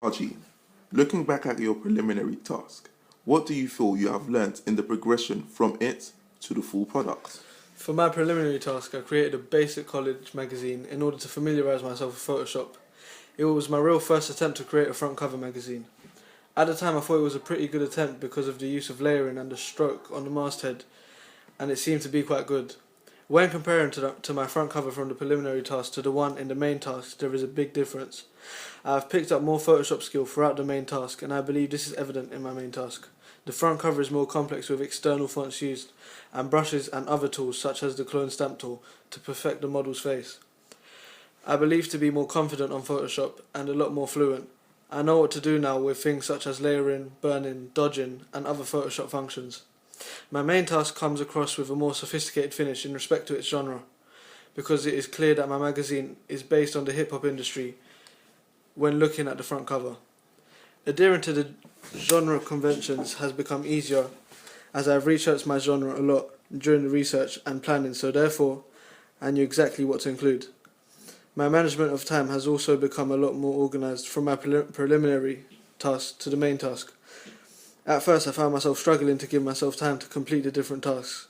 Archie, looking back at your preliminary task, what do you feel you have learnt in the progression from it to the full product? For my preliminary task, I created a basic college magazine in order to familiarise myself with Photoshop. It was my real first attempt to create a front cover magazine. At the time I thought it was a pretty good attempt because of the use of layering and the stroke on the masthead, and it seemed to be quite good. When comparing to my front cover from the preliminary task to the one in the main task, there is a big difference. I have picked up more Photoshop skill throughout the main task, and I believe this is evident in my main task. The front cover is more complex with external fonts used, and brushes and other tools such as the clone stamp tool to perfect the model's face. I believe to be more confident on Photoshop and a lot more fluent. I know what to do now with things such as layering, burning, dodging and other Photoshop functions. My main task comes across with a more sophisticated finish in respect to its genre, because it is clear that my magazine is based on the hip-hop industry when looking at the front cover. Adhering to the genre conventions has become easier as I have researched my genre a lot during the research and planning, so therefore I knew exactly what to include. My management of time has also become a lot more organised from my preliminary task to the main task. At first I found myself struggling to give myself time to complete the different tasks.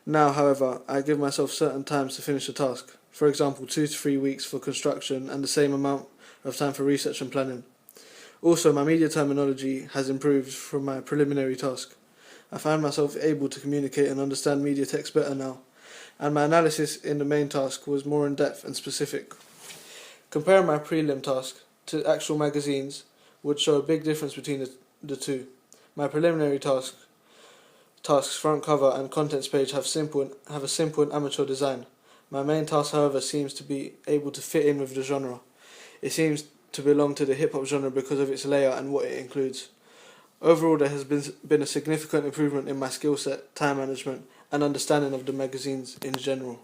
Now, however, I give myself certain times to finish a task. For example, 2 to 3 weeks for construction and the same amount of time for research and planning. Also, my media terminology has improved from my preliminary task. I find myself able to communicate and understand media text better now, and my analysis in the main task was more in-depth and specific. Comparing my prelim task to actual magazines would show a big difference between the two. My preliminary tasks front cover and contents page have a simple and amateur design. My main task, however, seems to be able to fit in with the genre. It seems to belong to the hip-hop genre because of its layout and what it includes. Overall, there has been a significant improvement in my skill set, time management, and understanding of the magazines in general.